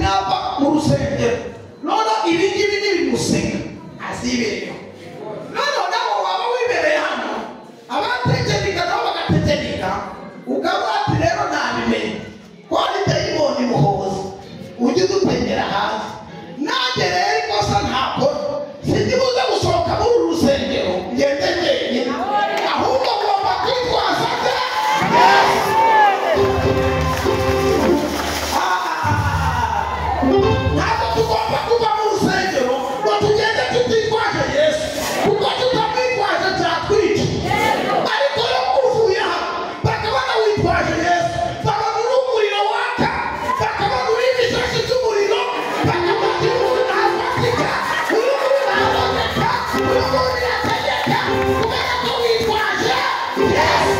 sinava mu rusengero none ibi ngibi n'ibimusiga azibereho none nawe waba wibereye hano abatekenika nabo bagatekenika ukaba ati rero nabimenye ko ari dayimoni muhoza ujye udutengera hanze nanjye rero ikosa ntakora sindibuze gusohoka muri uru rusengero ngende njyenyine ahubwo ngomba kwitwaza ntabwo tugomba kuva mu rusengero ngo tugende tutitwaje Yesu kuko tutamwitwaje cyatwica ariko iyo uvuye aha bakabona witwaje Yesu bakabona umuriro waka bakabona uri ibishashi by'umuriro bakabona umuntu ntafatika uyu muntu ntaboneka uyu muntu yategeka kubera ko witwaje Yesu.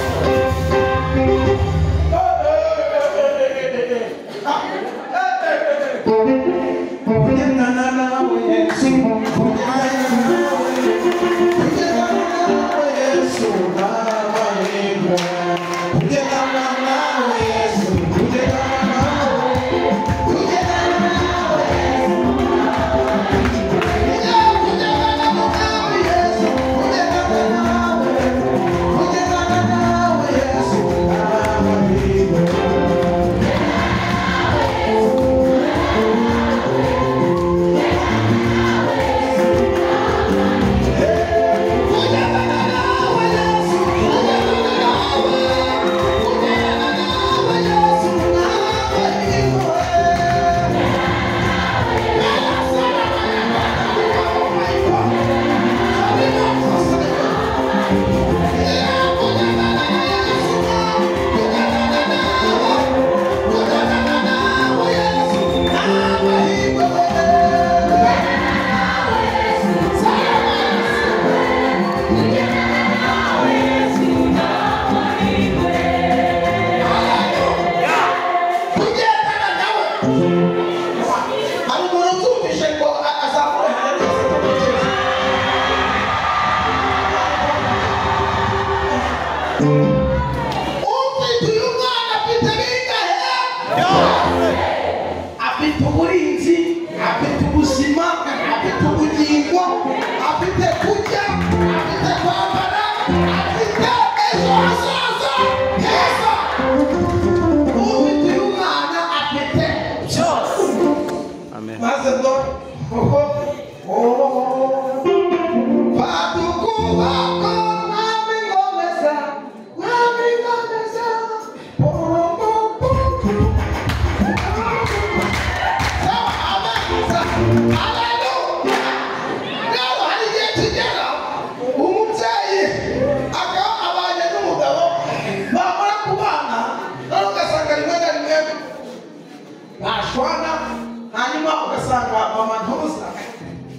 Afite uburinzi, afite ubuzima, afite ubugingo, afite kurya, afite kwambara, afite ejo hazaza heza. Ufite uyu mwana afite byose. Maze ngo batukubako mwami ngomeza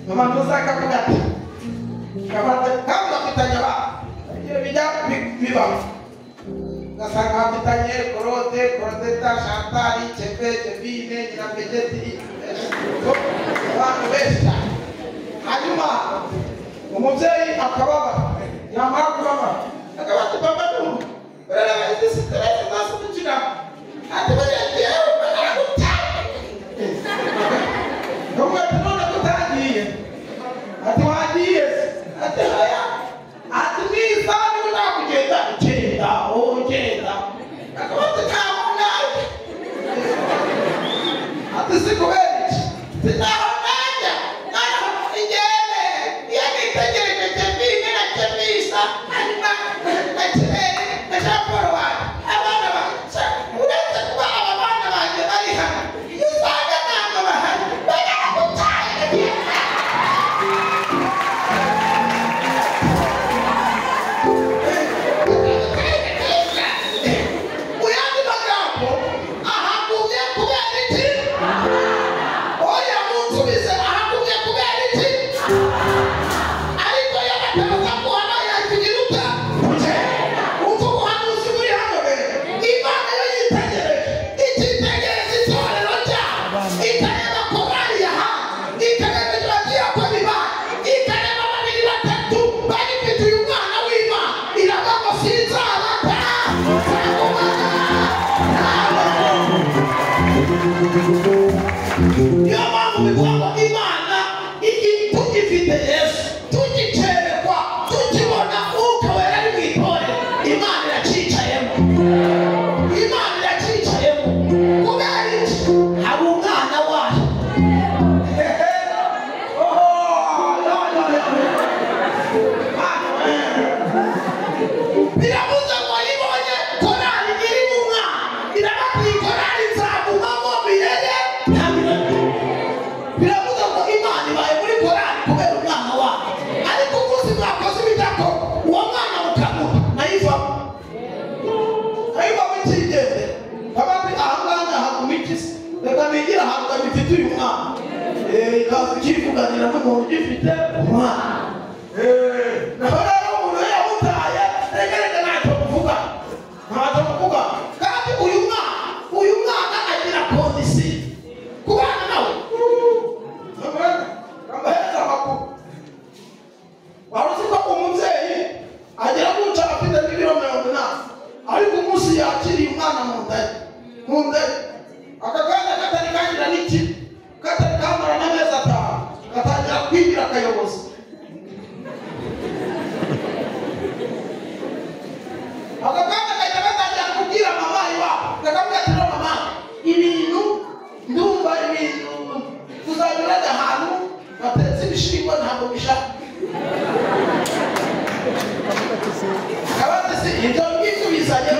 mama ntuza akavuga ati kabate kandi bafitanye ibyo bijya bibaho ugasanga bafitanye korode korodeta shantari kepe kebine nyirambegeti abantu benshi cyane hanyuma umubyeyi akababa yamara kubaba akaba ati baba n'ubu bararaba izi siterese zose dukina ati bayagiye ati wagiye ati haya ati niza niba kugenda ugenda ugenda akabati kawe nawe ati sikubera sinaho najya naho ingene yanitegereje kebine na kebisa hanyuma na kirere na shaporo wanjye abana banjye uretse kuba aba bana banjye bari hano iyo usanga ntabwo bahari baragutaye Thank you. niyo mpamvu bivuga ngo Imana tugifite Yesu, tugicerekwa, tukibona Mwuka Wera ari mu itorero, Imana iracicayemo. Imana iracicayemo kubera iki? Hari umwana wayo. Biravuze ngo ibonye korali iri mu mwana, irabati korali nzagumamo birere. Biravuze ngo Imana ibaye muri korali kubera umwana wayo, ariko umunsi mwakoze ibitako uwo mwana mukamuha nayivamo ikigeze abandi ahangaha hakumikisi reka bigira ahantu bifite uyu mwana ikaza ikivuganira n'umuntu ugifite umwana naho rero umuntu yamutaye regerege ntacyo kuvuga kandi uyu mwana agira kondisiyo ku bana nawe kamaheza amakuru. Wari uzi ko umubyeyi agera guca afite n'ibiro 80 ariko umunsi yakiriye umwana mu nda akaganda katari kangira n'iki katari kamara n'amezi 5 gatangira kwibira akayobozi. Akaganda kajya gatangira kubwira mama iwabo kakabwira ati no mama ibintu ndumva ibintu tuzanyurana ahantu batetse ibishimbo ntabwo bishaka abandi si ibyo ngibyo bizanye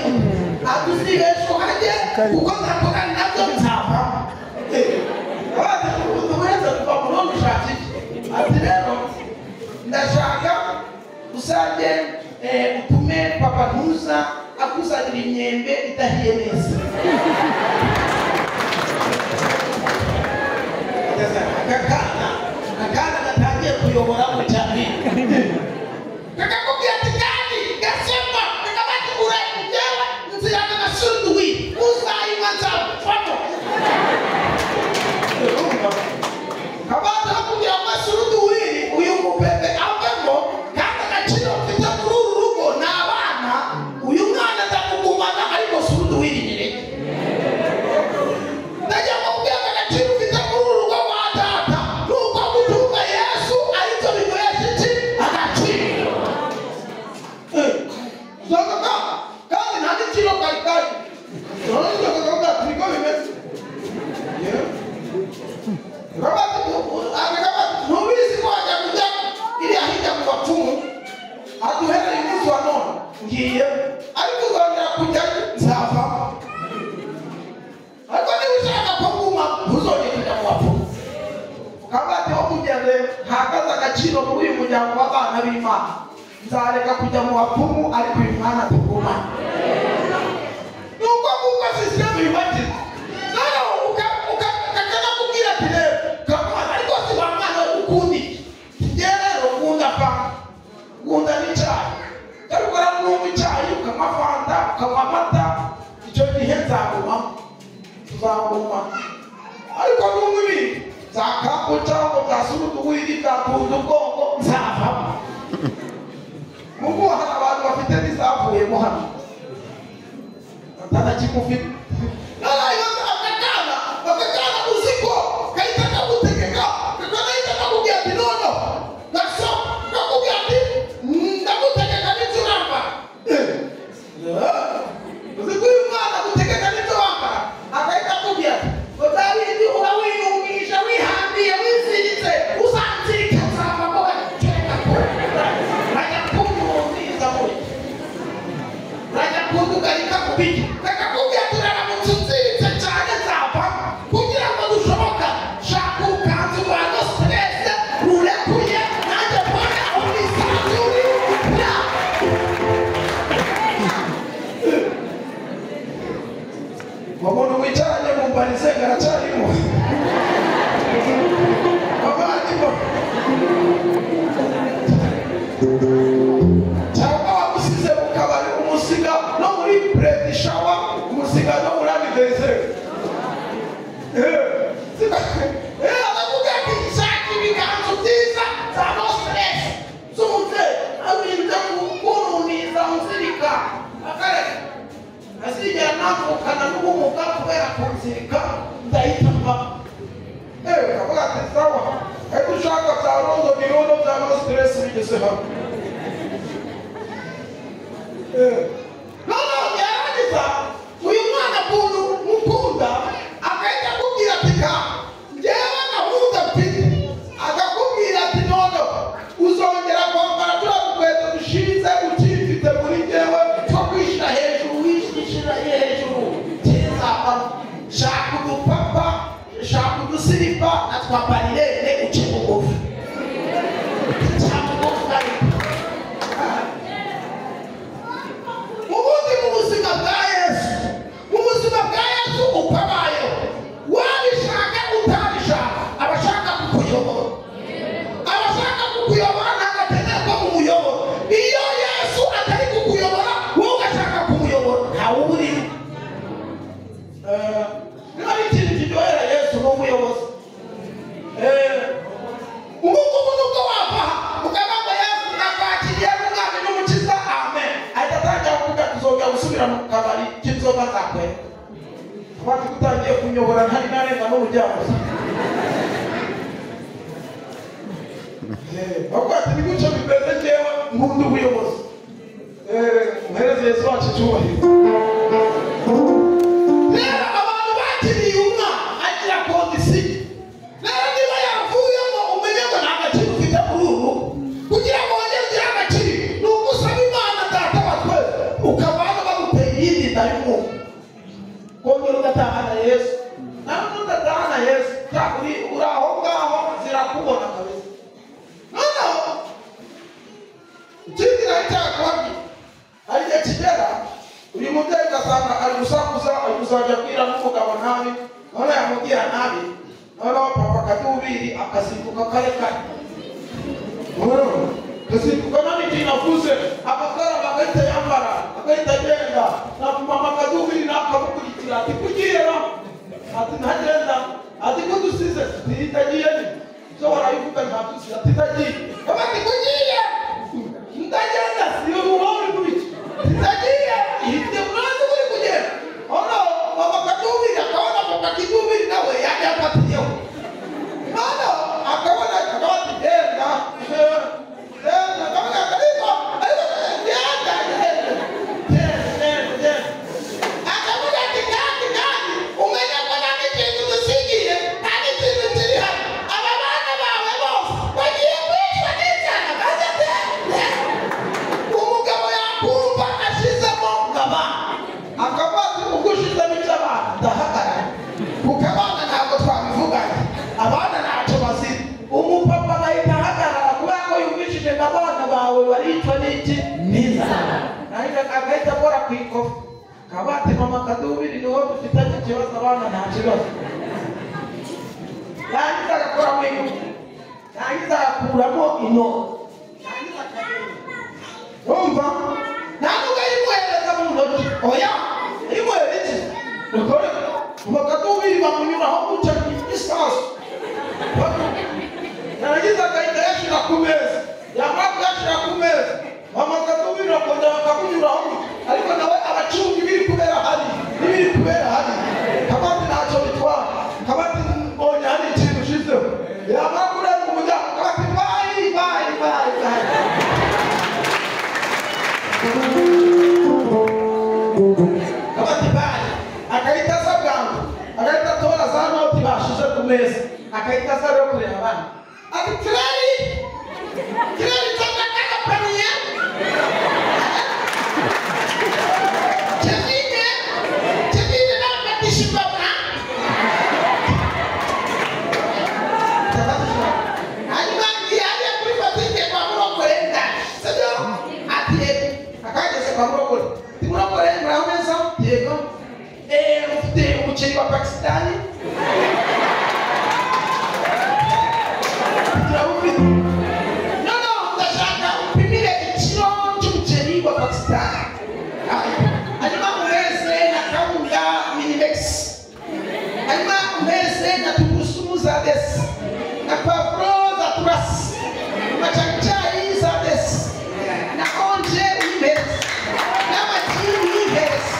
atuzibesho hajye kuko ntakora nabyo nzava abandi uburenze kuva mu rundi ushaka iki ati rero ndashaka usange utume papa ntuza akuzanira imyembe idahiye neza. akana gatangiye kuyobora mu cyane kakakubwira ati kandi gasema kakabati ure njyewe nzirana na sunduwi uzayinywa nzapfamo kabati bakubwira ngo sunduwi uyu mupebe avemo kandi agaciro mfite muri uru rugo ni abana uyu mwana ndamugumana ariko sunduwi nyireke ndajya mubwira agaciro ufite muri uru rugo wa data nuko gutunga Yesu aribyo biguhesha iki agaciro kandi nta n'ikiro kari niko bimeze ntubizi ko wajya kujya iriya hirya mu bapfumu aduhereye umunsi wa none ngiye ariko uzongera kujya nzavamo ariko niba ushaka ko nguma ntuzongere kujya mu bapfumu ukabati wo kugende hahagaze agaciro muri uyu muryango w'abana b'Imana nzareka kujya mu bapfumu ariko uyu mwana tugumane nuko kuko sisitemu yubatse noneho ukakana kubwira ati rero kamuhana ariko si wa mwana ukundi tugiye rero ngunda n'icyayi arikora n'umu icyayi ukanywa fanta ukanywa amata icyo gihe nzagumamo tuzagumana ariko n'umwe zakabuca ngo byasura uduwiri byatunze ubwongo nzavamo mugo hari abantu bafite n'izavuyemo hano atanakimufite akakana uziko kahita kagutegeka kakahita kakubwira ati nono gaso kakubwira ati ndagutegeka n'ibyo urambara uziko uyu mwana gutegeka n'ibyo wambara akahita akubwira ati ngo Dawidi urawiyumisha wihambiye wiziritse uzanzirika nzavamo gakereka ko rajya kumwumviza muri rajya kundugarika kubiki kakakubwira ati yahindutse hano. Noneho yarangiza uyu mwana kuntu mukunda agahita akubwira ati ka njyewe gahunda mfite, akakubwira ati noneho uzongera kwambara turiya dukweto dushinze ukifite muri njyewe two kwishyira hejuru, wishyira hejuru kizaba shaka udupapa, shaka udusiripa na twa barirene uce bugufi ubundi mu buzima bwa Yesu, mu buzima bwa Yesu ukabayeho wabishaka utabishaka, abashaka kukuyobora, abashaka kukuyobora ntabwo ategekwa mu muyoboro. Iyo Yesu atari kukuyobora wowe ugashaka kumuyobora ntawe uba urimo. Niba ari ikintu kiryohera Yesu ni umuyobozi. Ngubu nuko wapaha ukabamba Yesu nakwakiriye n'umwami n'umukiza, amen, ahita atangira kuvuga tuzongera gusubira mu kabari k'inzoga zakwera. Abandi utangiye kunyobora ntari narenga n'urujyaguza. Bavuga ati ni gutyo bimeze njyewe nkunda ubuyobozi. Muhereze Yesu wacu icyubahiro. Rero abantu bakiriye umwana agira kondisiyo. Rero niba yavuyemo umenye ngo nta gaciro ufite kuri uru rugo. Kugira ngo wongere ugire agaciro ni ugusaba Imana Data wa twese ukabana baguteye iyindi nda y'umwuka. Kongera ugatahana Yesu. Nawe udatahana Yesu uri aho ngaho zirakubona kabisa. Noneho ikindi nayo cyakababwira, hari igihe kigera uyu mubyeyi ugasanga ari gusakuza, ari kuzajya abwira n'umugabo nabi, noneho yamubwira nabi, noneho papa Kadubiri akasimbuka kare kare. Akasimbuka nani igihe navuze agakaraba agahita yambara agahita agenda, na mama Kadubiri nakamukurikira ati kugiyera, ati ntagenda, ati ko dusize ntitagiye ni so warayivuga ntatusize ati ndagiye, abati kugiye ndagenda siyo mubauri kubiki ndagiye ihite mwanzo kuri kugenda. Ono mama Kadubiri akaona papa Kadubiri nawe yaje apatiyeho, nono akaona akabati genda akaona karibu genda akaona kigani gani umenya kwa nani kintu dusigiye nani kintu kiri hano aba bana bawe bose bagiye kwishwa n'inzara bazate umugabo yakumva ashizemo ngaba akabati ugushizemo icy'abana ndahagarara kuko abana ntabwo twabivuganye, abana ntacyo bazira. Umupapa bahita ahagarara kubera ko yumvishije ngo abana bawe baricwa n'iki n'inzara, agahita akora ku ikofi kabati mama Kadubiri niwo dufitanye ikibazo, abana nta kibazo. Yangiza agakora mu ikofi, yangiza agakuramo inoti, yangiza akagenda umva ntabwo ayimuhereza mu ntoki, oya ayimuhereza iki ukore mama Kadubiri bamunyuraho guca isasu, yarangiza agahita yashyira ku meza, yamara kuyashyira ku meza mama Kadubiri akongera bakamunyuraho, ariko nawe abacunga ibiri kubera hari n'ibiri kubera hari, kabati ntacyo bitwara, kabati mbonye hari ikintu ushizeho, yamara kureba umuryango kabati bayi bayi bayi bayi kabati bayi, agahita aza bwangu, agahita atora za noti bashize ku meza, agahita aza rero kureba abana ati kirari cyangwa kagapaniye Kevine n'abakatishi baba hanyuma yaje kuri fatike kwa murokore sibyo ati akageze kwa murokore ti murokore murakomeza yego ufite umuceri wa Pakistani ndashaka upimire ikiro cy'umuceri wa Pakistani, hanyuma umeze na kawunga Minimex, hanyuma umeze na tungurusumu za desi na pavuro za turasi na chai za desi na onje w'imbesi n'amagi w'imbesi.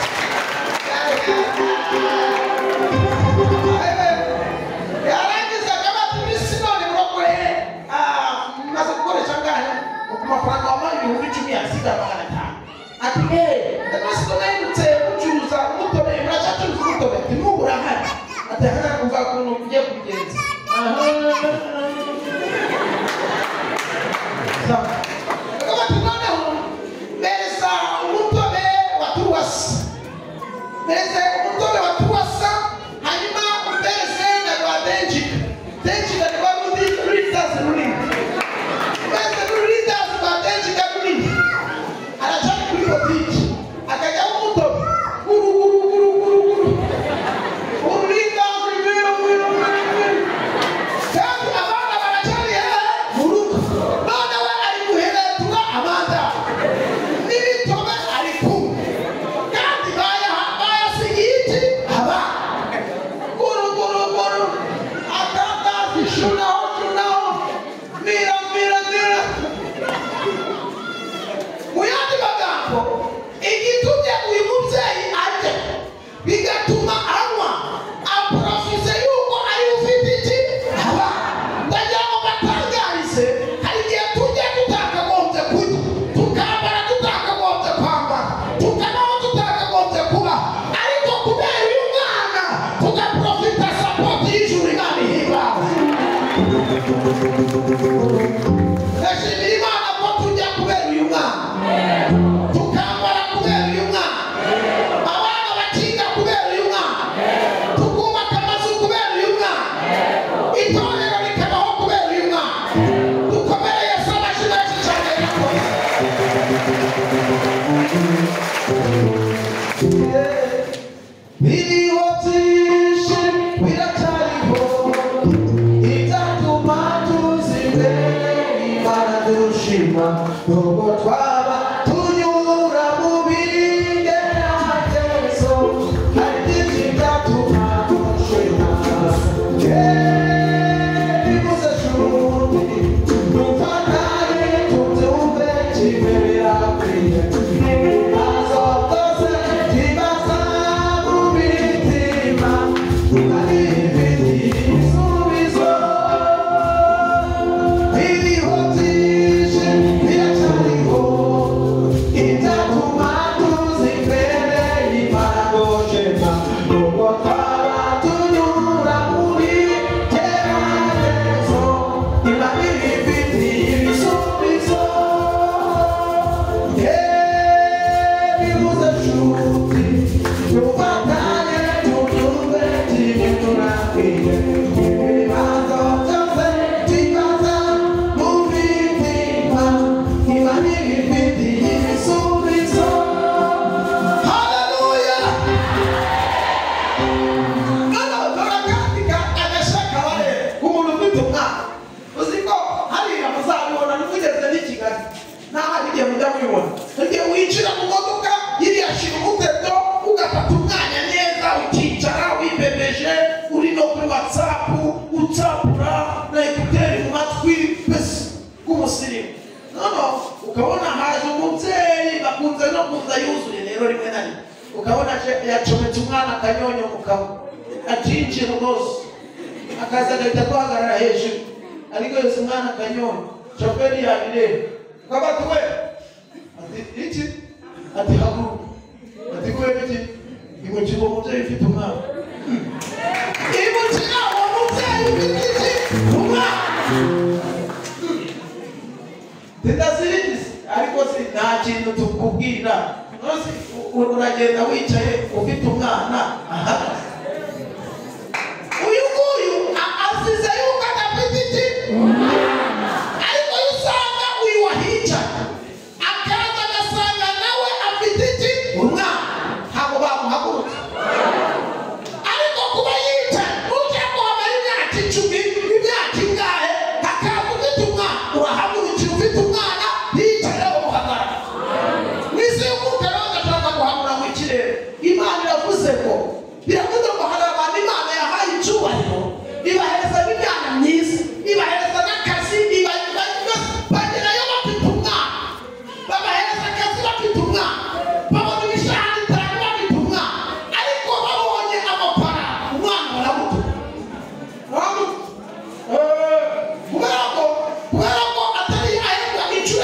Inchura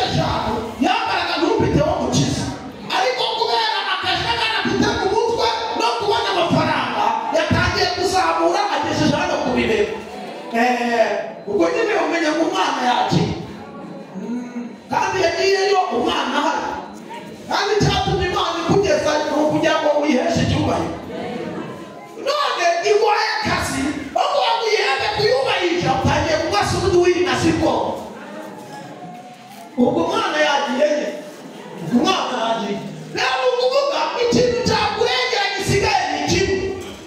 ubwo nyine umenya ngo umwana yagiye kandi yagiyeyo umwana ahari kandi icyatumye Imana ikugeza ni ukugira ngo uyiheshe icyubahiro. None iguhaye akazi ubwo waguyihebe kuyubahisha utangiye kubasa ubuduwiri na siporo. Ubwo umwana yagiye umwana yagiye rero ni ukuvuga ikintu cyakurengera gisigaye ni kimwe,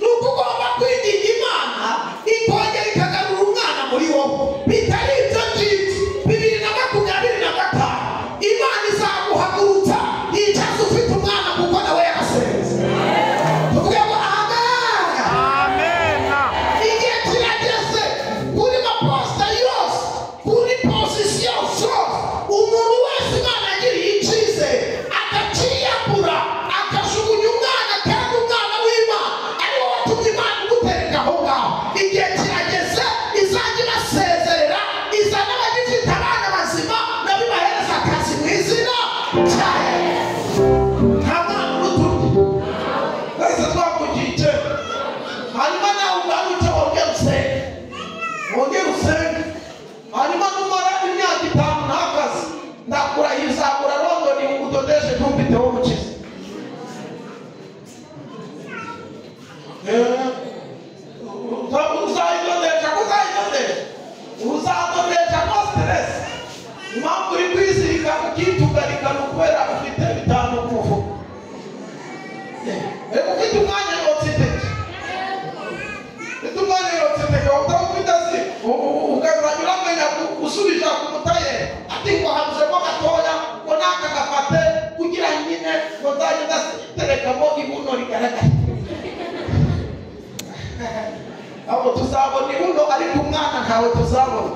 ni uko ugomba kwinginga Imana ikongera ikagarura umwana muri wowe. Bitari ibyo ngibyo 2025 Imana izaguhagurutsa yicaza ufite umwana kuko nawe yarasenze. Tuvuge ngo amen. Igihe kirageze kuri maposita yose, kuri posisiyo zose, umuntu wese Imana agiriye icyizere agaciyagura akajugunya umwana kandi umwana w'Imana ari wowe watumye Imana igutereka aho ngaho. Igihe kirageze izajya ibasezerera, izana abagifite abana bazima nabibahereza akazi mu izina ryayo. Nta mwana urutundi wese twakugiye hanyuma nawe ugaruke wongere usenge hanyuma numara imyaka 5 ntakazi ndakurahiye uzagura Londoni udodeshe ntumbiteho umukiza. Uzadodesha no stress. Impamvu uri kwizirika ukitugarika ni ukubera ufite bitanu ku mufuka. Ufite umwanya yotsiteke utawufite ukazanyura amenya gusubisha ku mutaye ati ngo hamuzemo gatoya ngo naka gafate kugira nyine ngo nzajya ndaterekamo ibuno rigaragara. Abo tuzabona ibuno ariko umwana ntawe tuzabona.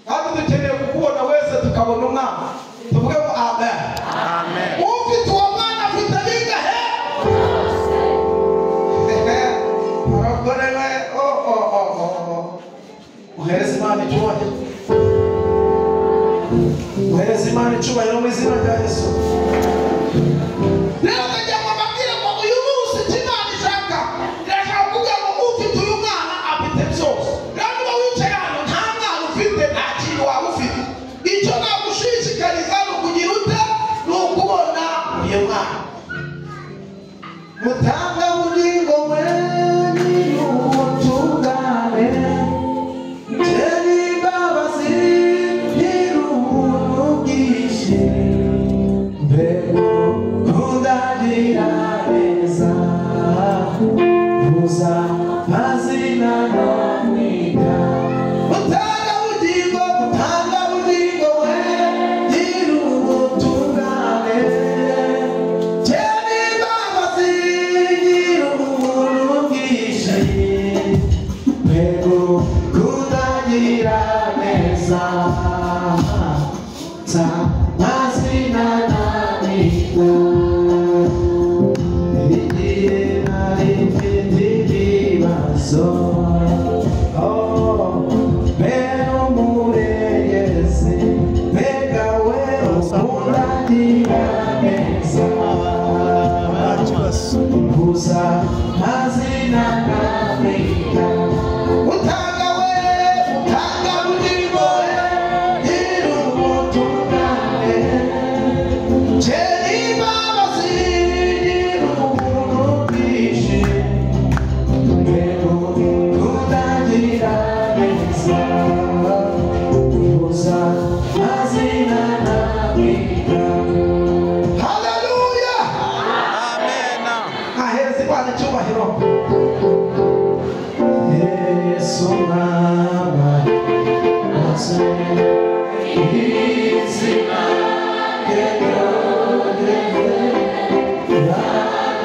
Kandi dukeneye kukubona wese tukabona umwana. Tuvuge ngo amen. Ufite uwo mwana afite bingahe? Arakorewe uhereza Imana icyubahiro. Uhereza Imana icyubahiro mu izina rya Yesu. Rero ndagira ngo mbabwire ngo uyu munsi Imana ishaka irashaka kuvuga ngo ufite uyu mwana afite byose. Rero niba wicaye hano nta mwana ufite nta kintu waba ufite. Icyo nagushishikariza ni ukugira ute ni ukubona uyu mwana. Mutanga ubugingo mwe n'ubutungane teri imbabazi n'irungu bwinshi mbego kundagira neza uza mazina no mwiga. Mutanga ubugingo we n'ubutungane teri imbabazi n'irungu bwinshi mbego kundagira neza uza mazina no mwiga. Igihe nari mfite ibibazo mbere umurengezi mbega we ukundagira neza gusa mazina nkamwita. Utanga ubugingo we n'ubutungane teri imbabazi n'irungu bwinshi mbego kundagira neza gusa mazina nkamwita. Haleluya. Aheza Imana icyubahiro. Yesu mama ase izina ry'Yehova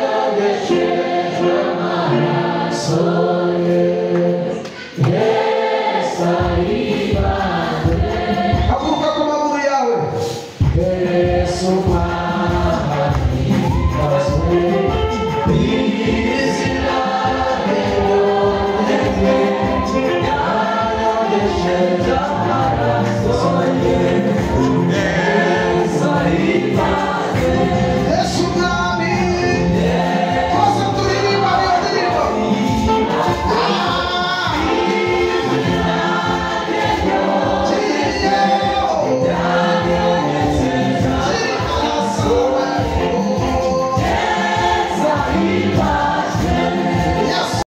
yagesheje amaraso ye Yesu ayibande. Haguruka ku maguru yawe. Yesu mama ase